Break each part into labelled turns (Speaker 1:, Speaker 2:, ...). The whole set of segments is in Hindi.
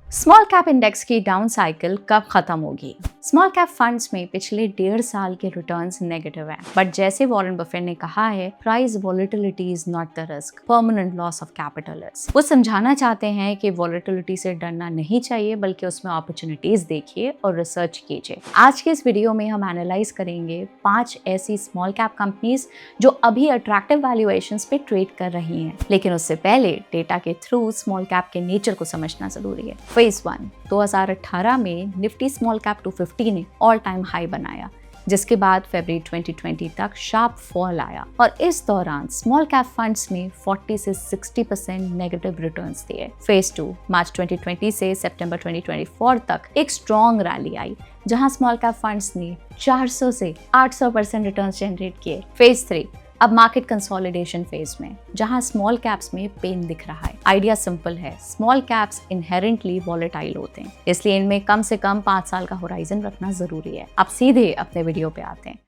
Speaker 1: स्मॉल कैप इंडेक्स की डाउन साइकिल कब खत्म होगी? स्मॉल कैप फंड्स में पिछले 1.5 साल के रिटर्न्स नेगेटिव हैं, बट जैसे वॉरेन बफेट ने कहा है, price volatility is not the risk, permanent loss of capital is. वो समझाना चाहते हैं कि वॉलेटिलिटी से डरना नहीं चाहिए, बल्कि उसमें अपॉर्चुनिटीज देखिए और रिसर्च कीजिए। आज के इस वीडियो में हम एनालाइज करेंगे 5 ऐसी स्मॉल कैप कंपनीज जो अभी अट्रैक्टिव वैल्यूएशंस पे ट्रेड कर रही हैं। लेकिन उससे पहले डेटा के थ्रू स्मॉल कैप के नेचर को समझना जरूरी है। फेज 1 2018 में निफ्टी स्मॉल कैप 250 ने ऑल टाइम हाई बनाया, जिसके बाद फरवरी 2020 तक शार्प फॉल आया और इस दौरान स्मॉल कैप फंड्स ने 40 से 60% नेगेटिव रिटर्न्स दिए। फेज 2 मार्च 2020 से सितंबर 2024 तक एक स्ट्रॉन्ग रैली आई, जहां स्मॉल कैप फंड्स ने 400 से 800% रिटर्न्स जनरेट किए। फेज 3 अब मार्केट कंसोलिडेशन फेज में, जहां स्मॉल कैप्स में पेन दिख रहा है। आइडिया सिंपल है, स्मॉल कैप्स इनहेरेंटली वॉलेटाइल होते हैं, इसलिए इनमें कम से कम 5 साल का होराइजन रखना जरूरी है। अब सीधे अपने वीडियो पे आते हैं।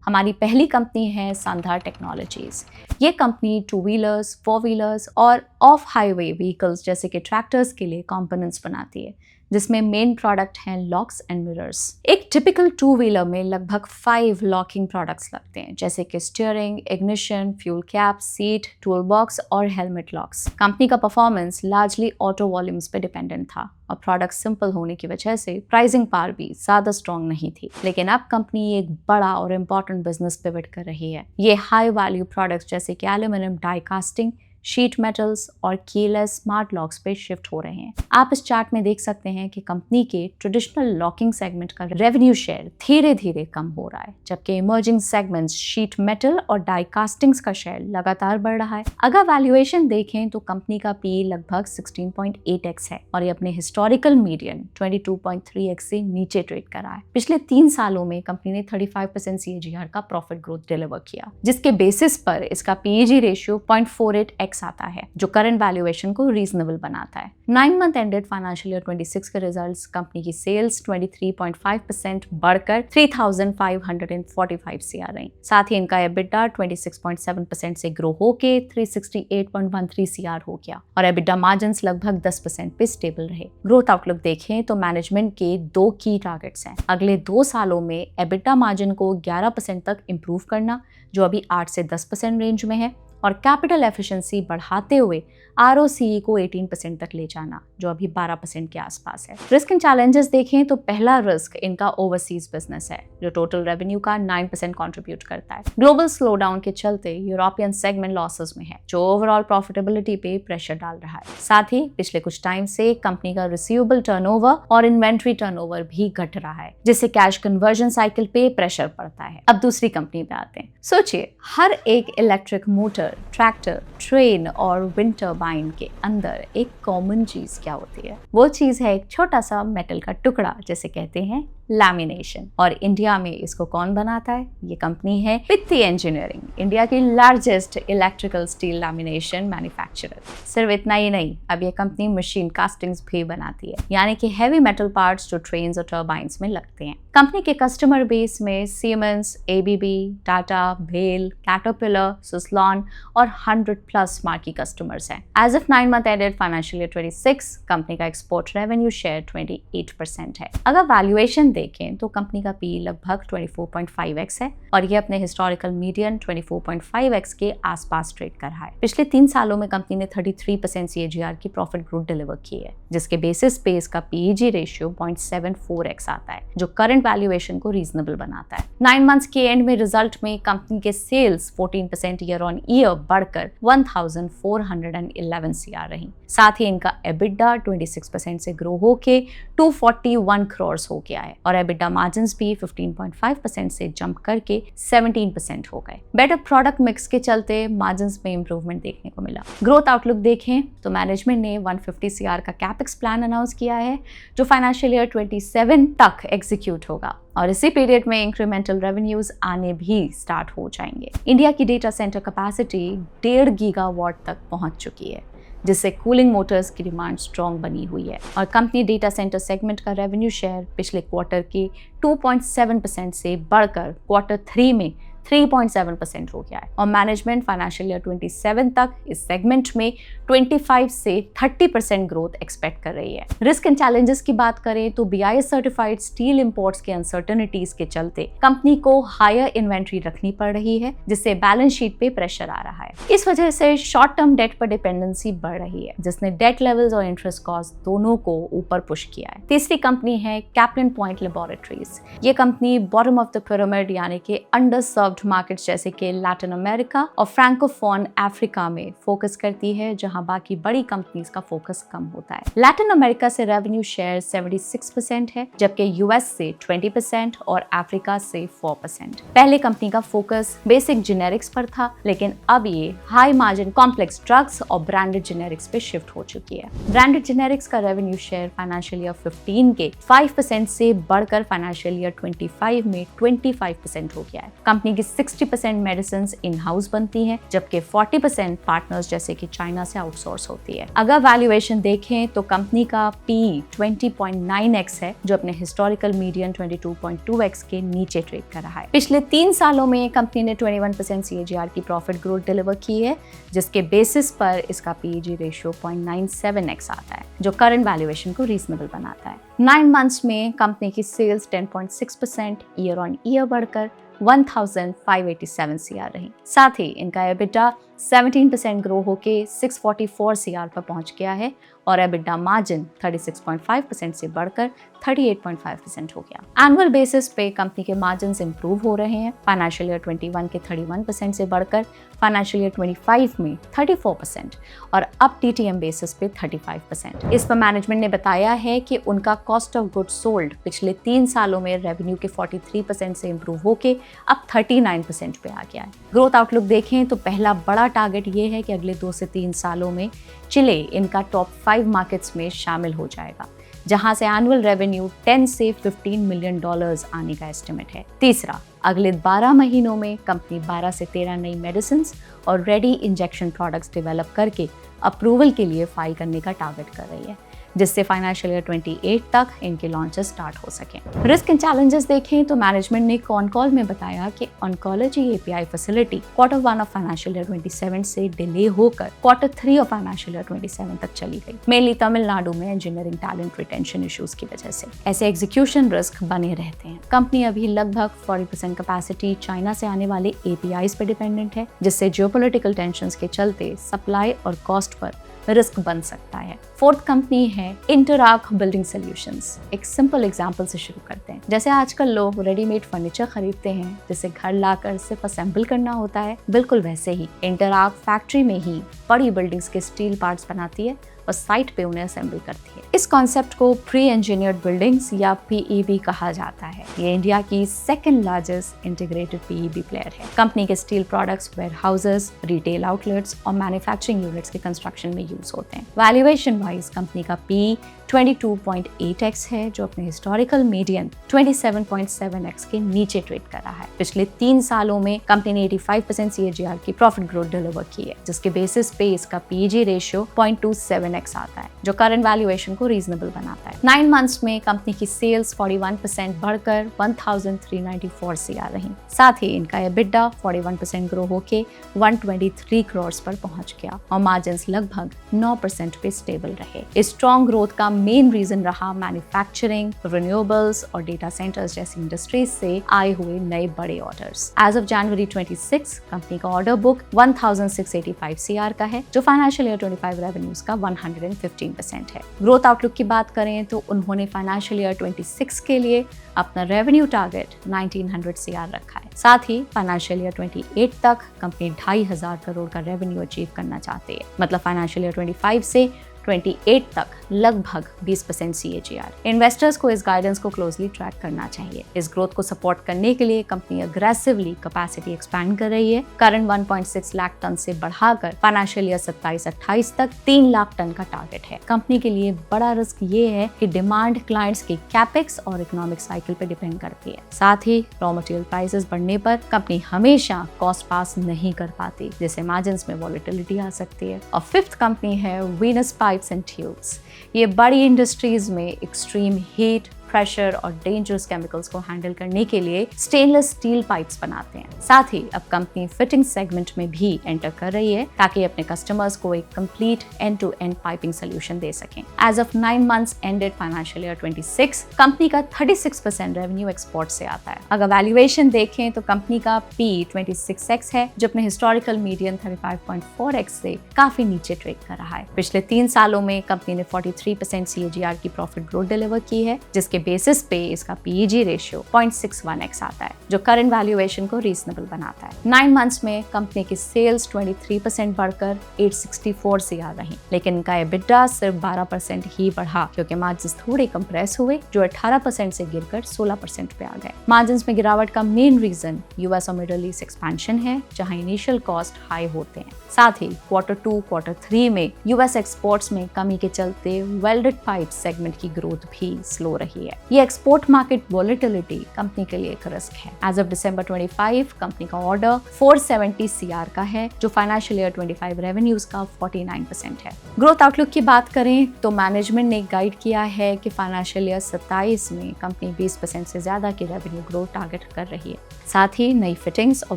Speaker 1: हमारी पहली कंपनी है सांधार टेक्नोलॉजीज। ये कंपनी 2 व्हीलर्स, 4 व्हीलर्स और ऑफ हाईवे व्हीकल्स जैसे कि ट्रैक्टर्स के लिए कंपोनेंट्स बनाती है, जिसमें मेन प्रोडक्ट हैं लॉक्स एंड मिरर्स। एक टिपिकल 2 व्हीलर में लगभग 5 लॉकिंग प्रोडक्ट्स लगते हैं, जैसे कि steering, ignition, fuel cap, seat, tool box और हेलमेट लॉक्स। कंपनी का परफॉर्मेंस लार्जली ऑटो वॉल्यूम्स पे डिपेंडेंट था और प्रोडक्ट सिंपल होने की वजह से प्राइसिंग पावर भी ज्यादा स्ट्रॉन्ग नहीं थी। लेकिन अब कंपनी एक बड़ा और इम्पोर्टेंट बिजनेस पिवट कर रही है। ये हाई वैल्यू प्रोडक्ट्स जैसे कि aluminium die casting, sheet metals और कीलेस स्मार्ट लॉक्स पे शिफ्ट हो रहे हैं। आप इस चार्ट में देख सकते हैं कि कंपनी के ट्रेडिशनल लॉकिंग सेगमेंट का रेवेन्यू शेयर धीरे धीरे कम हो रहा है, जबकि इमर्जिंग सेगमेंट्स शीट मेटल और डाई कास्टिंग्स का शेयर लगातार बढ़ रहा है। अगर वैल्यूएशन देखें तो कंपनी का पी लगभग 16.8x है और ये अपने हिस्टोरिकल मीडियन 22.3x से नीचे ट्रेड कर रहा है। पिछले 3 सालों में कंपनी ने 35% CAGR का प्रॉफिट ग्रोथ डिलीवर किया, जिसके बेसिस पर इसका PEG रेशियो 0.48x आता है, जो करंट वैल्यूएशन को रीजनेबल बनाता है। 9 मंथ एंडेड फाइनेंशियल ईयर 26 के रिजल्ट्स, कंपनी की सेल्स 23.5% बढ़कर 3,545 CR रही। साथ ही इनका EBITDA 26.7% से ग्रो होके 368.13 CR हो गया और EBITDA मार्जिन्स लगभग 10% पे स्टेबल रहे। ग्रोथ आउटलुक देखें तो मैनेजमेंट के 2 की टारगेट्स हैं। अगले 2 सालों में EBITDA मार्जिन को 11% तक इंप्रूव करना, जो अभी 8 से 10% रेंज में है, और कैपिटल एफिशिएंसी बढ़ाते हुए ROCE को 18% तक ले जाना, जो अभी 12% के आसपास है। रिस्क एंड चैलेंजेस देखें तो पहला रिस्क इनका ओवरसीज बिजनेस है, जो टोटल रेवेन्यू का 9% कंट्रीब्यूट करता है। ग्लोबल स्लोडाउन के चलते यूरोपियन सेगमेंट लॉसेस में है, जो ओवरऑल प्रॉफिटेबिलिटी पे प्रेशर डाल रहा है। साथ ही पिछले कुछ टाइम से कंपनी का रिसीवेबल टर्नओवर और इन्वेंट्री टर्नओवर भी घट रहा है, जिससे कैश कन्वर्जन साइकिल पे प्रेशर पड़ता है। अब दूसरी कंपनी पे आते हैं। सोचिए, हर एक इलेक्ट्रिक मोटर, ट्रैक्टर, ट्रेन और विंड टर्बाइन के अंदर एक कॉमन चीज क्या होती है? वो चीज है एक छोटा सा मेटल का टुकड़ा, जिसे कहते हैं लैमिनेशन। और इंडिया में इसको कौन बनाता है? ये कंपनी है पित्ती इंजीनियरिंग, इंडिया की largest electrical steel lamination manufacturer. सिर्फ इतना ही नहीं, अब ये कंपनी मशीन कास्टिंग्स भी बनाती है, यानी कि हैवी मेटल पार्ट्स जो ट्रेन्स और टर्बाइंस में लगते हैं। कंपनी के कस्टमर बेस में सीमेंस, ABB, टाटा, भेल, कैटरपिलर, सुसलॉन और 100+ मार्की कस्टमर्स हैं। As of 9 month ended financial year 26, company का एक्सपोर्ट रेवेन्यू शेयर 28% है। अगर वैल्यूएशन देखें तो कंपनी का पी लगभग 24.5x है और यह अपने हिस्टोरिकल मीडियन 24.5x के आसपास ट्रेड कर रहा है। पिछले 3 सालों में कंपनी ने 33% CAGR की प्रॉफिट ग्रोथ डिलीवर की है, जिसके बेसिस पे इसका PEG रेशियो 0.74x आता है, जो करंट वैल्यूएशन को रीजनेबल बनाता है। 9 मंथ्स के एंड में रिजल्ट में कंपनी के सेल्स 14% ईयर ऑन ईयर बढ़कर 1,411 CR रही। साथ ही इनका EBITDA 26% से ग्रो होके 241 करोड़ हो गया है और EBITDA मार्जिन्स भी 15.5% से जंप करके 17% हो गए। बेटर प्रोडक्ट मिक्स के चलते मार्जिन्स में इंप्रूवमेंट देखने को मिला। ग्रोथ आउटलुक देखें तो मैनेजमेंट ने 150 CR का कैपेक्स प्लान अनाउंस किया है, जो फाइनेंशियल ईयर 27 तक एग्जीक्यूट होगा और इसी पीरियड में इंक्रीमेंटल रेवेन्यूज आने भी स्टार्ट हो जाएंगे। इंडिया की डेटा सेंटर कैपेसिटी 1.5 गीगावाट तक पहुंच चुकी है, जिससे कूलिंग मोटर्स की डिमांड स्ट्रॉन्ग बनी हुई है और कंपनी डेटा सेंटर सेगमेंट का रेवेन्यू शेयर पिछले क्वार्टर के 2.7% से बढ़कर Q3 में 3.7% हो गया है और मैनेजमेंट फाइनेंशियल ईयर 27 तक इस सेगमेंट में 25 से 30% ग्रोथ एक्सपेक्ट कर रही है। रिस्क एंड चैलेंजेस की बात करें तो BIS सर्टिफाइड स्टील इंपोर्ट्स के अनसर्टेनिटीज के चलते कंपनी को हायर इन्वेंट्री रखनी पड़ रही है, जिससे बैलेंस शीट पे प्रेशर आ रहा है। इस वजह से शॉर्ट टर्म डेट पर डिपेंडेंसी बढ़ रही है, जिसने डेट लेवल्स और इंटरेस्ट कॉस्ट दोनों को ऊपर पुश किया है। तीसरी कंपनी है कैप्लिन पॉइंट लेबोरेटरीज। ये company bottom of the pyramid यानी कि अंडर सर्व्ड मार्केट्स जैसे कि लैटिन अमेरिका और फ्रैंकोफोन अफ्रीका में फोकस करती है, जहां बाकी बड़ी कंपनीज का फोकस कम होता है। लैटिन अमेरिका से रेवेन्यू शेयर 76% है, जबकि US से 20% और अफ्रीका से 4%। पहले कंपनी का फोकस बेसिक जेनेरिक्स पर था, लेकिन अब ये हाई मार्जिन कॉम्प्लेक्स ड्रग्स और ब्रांडेड जेनेरिक्स पे शिफ्ट हो चुकी है। ब्रांडेड जेनेरिक्स का रेवेन्यू शेयर फाइनेंशियल ईयर 15 के 5% से बढ़कर फाइनेंशियल ईयर 25 में 25% हो गया है। कंपनी की 60% मेडिसिन इन हाउस बनती हैं, जबकि 40% पार्टनर्स जैसे कि चाइना से आउटसोर्स होती है। अगर वैल्यूएशन देखें तो कंपनी का PE 20.9x है, जो अपने हिस्टोरिकल मीडियन 22.2x के नीचे ट्रेड कर रहा है। पिछले 3 सालों में कंपनी ने 21% CAGR की प्रॉफिट ग्रोथ डिलीवर की है, जिसके बेसिस पर इसका PEG रेशियो 0.97x आता है, जो करंट वैल्यूएशन को रीजनेबल बनाता है। 9 मंथ्स में कंपनी की सेल्स 10.6% ईयर ऑन ईयर बढ़कर 1587 CR रही। साथ ही इनका EBITDA 17% ग्रो होके 644 CR पर पहुंच गया है और EBITDA मार्जिन 36.5% से बढ़कर 38.5% हो गया। एनुअल बेसिस पे कंपनी के मार्जिन्स इंप्रूव हो रहे हैं। फाइनेंशियल ईयर 21 के 31% से बढ़कर फाइनेंशियल ईयर 25 में 34% और अब TTM बेसिस पे 35%। इस पर मैनेजमेंट ने बताया है कि उनका कॉस्ट ऑफ गुड्स सोल्ड पिछले 3 सालों में रेवेन्यू के 43% से इंप्रूव होके अब 39% पे आ गया है। ग्रोथ आउटलुक देखें तो पहला बड़ा टारगेट ये है कि अगले 2 से 3 सालों में चिले इनका टॉप 5 मार्केट्स में शामिल हो जाएगा, जहां से एनुअल रेवेन्यू 10 से 15 मिलियन डॉलर्स आने का एस्टिमेट है। तीसरा, अगले 12 महीनों में कंपनी 12 से 13 नई मेडिसिन और रेडी इंजेक्शन प्रोडक्ट्स डेवलप करके अप्रूवल के लिए फाइल करने का टारगेट कर रही है, जिससे फाइनेंशियल ईयर 28 तक इनके लॉन्चेस स्टार्ट हो सकें। रिस्क एंड चैलेंजेस देखें तो मैनेजमेंट ने ऑन कॉल में बताया कि oncology API facility Q1 of financial year 27 से डिले होकर Q3 ऑफ फाइनेंशियल ईयर 27 तक चली गई, मेनली तमिलनाडु में इंजीनियरिंग टैलेंट रिटेंशन इश्यूज की वजह से। ऐसे एग्जीक्यूशन रिस्क बने रहते हैं। कंपनी अभी लगभग 40% कैपेसिटी चाइना से आने वाले APIs पे डिपेंडेंट है, जिससे जियोपॉलिटिकल टेंशंस के चलते सप्लाई और कॉस्ट पर रिस्क बन सकता है। फोर्थ कंपनी है इंटरआर्क बिल्डिंग सॉल्यूशंस। एक सिंपल एग्जांपल से शुरू करते हैं। जैसे आजकल लोग रेडीमेड फर्नीचर खरीदते हैं, जिसे घर लाकर सिर्फ असेंबल करना होता है, बिल्कुल वैसे ही इंटरआर्क फैक्ट्री में ही बड़ी बिल्डिंग्स के स्टील पार्ट्स बनाती है और साइट पे उन्हें असेंबल करती है। इस कॉन्सेप्ट को प्री इंजीनियर्ड बिल्डिंग्स या PEB कहा जाता है। ये इंडिया की second largest integrated PEB player है। कंपनी के steel products warehouses, retail outlets और मैन्युफैक्चरिंग यूनिट्स के कंस्ट्रक्शन में यूज होते हैं। वैल्यूएशन वाइज कंपनी का PE 22.8x है, जो अपने हिस्टोरिकल मीडियन 27.7x के नीचे ट्रेड कर रहा है। पिछले 3 सालों में कंपनी ने 85% CAGR की प्रॉफिट ग्रोथ डिलीवर की है, जिसके बेसिस पे इसका PEG रेशियो 0.27x आता है, जो करंट वैल्यूएशन को रीजनेबल बनाता है। 9 मंथ्स में कंपनी की सेल्स 41% बढ़कर 1394 CR रही। साथ ही इनका EBITDA 41% ग्रो होके 123 करोड़ पर पहुंच गया और मार्जिन्स लगभग 9% पे स्टेबल रहे। इस स्ट्रॉन्ग ग्रोथ का मेन रीजन रहा मैन्युफैक्चरिंग, रिन्यूएबल्स और डेटा सेंटर्स जैसी इंडस्ट्रीज से आए हुए नए बड़े orders. As of January 26 company का ऑर्डर बुक 1685 CR का है, जो फाइनेंशियल ईयर 25 रेवेन्यूज का 115% है। ग्रोथ आउटलुक की बात करें तो उन्होंने फाइनेंशियल ईयर 26 के लिए अपना रेवेन्यू टारगेट 1900 CR रखा है। साथ ही फाइनेंशियल ईयर 28 तक कंपनी 2500 करोड़ का रेवेन्यू अचीव करना चाहती है। मतलब फाइनेंशियल ईयर 25 से 28 तक लगभग 20% CAGR। इन्वेस्टर्स को इस गाइडेंस को क्लोजली ट्रैक करना चाहिए। इस ग्रोथ को सपोर्ट करने के लिए कंपनी अग्रेसिवली कैपेसिटी एक्सपैंड कर रही है। करंट 1.6 लाख टन से बढ़ाकर फाइनेंशियल ईयर 27-28 तक 3 लाख टन का टारगेट है। कंपनी के लिए बड़ा रिस्क ये है कि डिमांड क्लाइंट्स के कैपेक्स और इकोनॉमिक साइकिल पर डिपेंड करती है। साथ ही रॉ मटेरियल प्राइसेस बढ़ने पर कंपनी हमेशा कॉस्ट पास नहीं कर पाती, जिससे मार्जिन्स में वॉलेटिलिटी आ सकती है। और फिफ्थ कंपनी है वीनस पाइप्स एंड ट्यूब्स। ये बड़ी इंडस्ट्रीज में एक्सट्रीम हीट, प्रेशर और डेंजरस केमिकल्स को हैंडल करने के लिए स्टेनलेस स्टील पाइप्स बनाते हैं। साथ ही अब कंपनी फिटिंग सेगमेंट में भी एंटर कर रही है ताकि अपने कस्टमर्स को एक complete end to end piping solution दे सकें। As of 9 months ended financial year 26, company का 36% रेवेन्यू एक्सपोर्ट से आता है। अगर वैल्यूएशन देखें तो कंपनी का P 26x है, जो अपने हिस्टोरिकल मीडियन 35.4x से काफी नीचे ट्रेड कर रहा है। पिछले 3 सालों में कंपनी ने 43% CAGR की प्रॉफिट ग्रोथ डिलीवर की है, जिसके बेसिस पे इसका PEG रेशियो 0.61x आता है, जो करंट वैल्यूएशन को रीजनेबल बनाता है। 9 months में कंपनी की सेल्स 23% बढ़कर 864 CR रही, लेकिन इनका EBITDA सिर्फ 12% ही बढ़ा क्योंकि मार्जिन्स थोड़े कंप्रेस हुए, जो 18% से गिरकर 16% पे आ गए। मार्जिन्स में गिरावट का मेन रीजन यूएस और मिडिल ईस्ट एक्सपेंशन है, जहां इनिशियल कॉस्ट हाई होते हैं। साथ ही Q2, Q3 में यूएस एक्सपोर्ट्स में कमी के चलते वेल्डेड पाइप सेगमेंट की ग्रोथ भी स्लो रही है। ये एक्सपोर्ट मार्केट वॉलेटिलिटी कंपनी के लिए एक रिस्क है। एज ऑफ December 25, कंपनी का ऑर्डर 470 CR का है, जो फाइनेंशियल ईयर 25 रेवेन्यूज का 49% है। ग्रोथ आउटलुक की बात करें तो मैनेजमेंट ने गाइड किया है कि फाइनेंशियल ईयर 27 में कंपनी 20% से ज्यादा की रेवेन्यू ग्रोथ टारगेट कर रही है। साथ ही नई फिटिंग्स और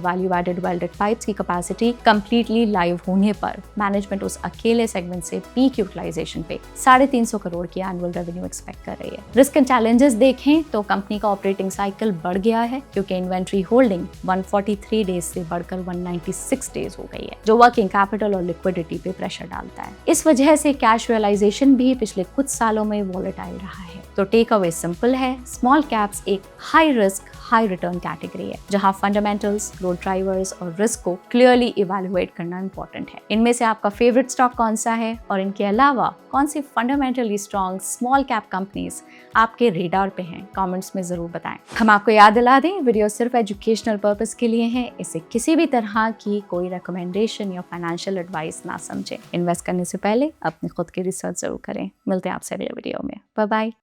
Speaker 1: वैल्यू एडेड वेल्डेड पाइप्स की कैपेसिटी कंप्लीटली लाइव होने पर मैनेजमेंट उस अकेले सेगमेंट से पीक यूटिलाइजेशन पे 350 करोड़ की एनुअल रेवेन्यू एक्सपेक्ट कर रही है। रिस्क एंड चैलेंजेस देखें तो कंपनी का ऑपरेटिंग साइकिल बढ़ गया है क्योंकि इन्वेंट्री होल्डिंग 143 डेज से बढ़कर 196 डेज हो गई है, जो वर्किंग कैपिटल और लिक्विडिटी पे प्रेशर डालता है। इस वजह से कैश रियलाइजेशन भी पिछले कुछ सालों में वॉलेटाइल रहा है। तो टेक अवे सिंपल है, स्मॉल कैप्स एक high risk high return category है, जहां फंडामेंटल्स, ग्रोथ ड्राइवर्स और रिस्क को क्लियरली इवैल्यूएट करना इंपॉर्टेंट है। इनमें से आपका फेवरेट स्टॉक कौन सा है और इनके अलावा कौन सी fundamentally strong small cap companies आपके रेडार पे हैं, कमेंट्स में जरूर बताएं। हम आपको याद दिला दें, वीडियो सिर्फ एजुकेशनल पर्पस के लिए है, इसे किसी भी तरह की कोई रिकमेंडेशन या फाइनेंशियल एडवाइस ना समझें। इन्वेस्ट करने से पहले अपनी खुद की रिसर्च जरूर करें। मिलते हैं आपसे अगले वीडियो में। Bye bye.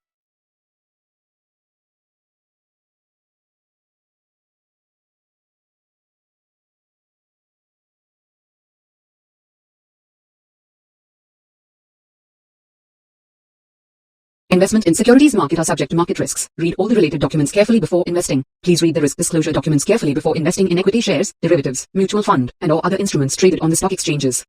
Speaker 2: Investment in securities market are subject to market risks. Read all the related documents carefully before investing. Please read the risk disclosure documents carefully before investing in equity shares, derivatives, mutual fund, and or other instruments traded on the stock exchanges.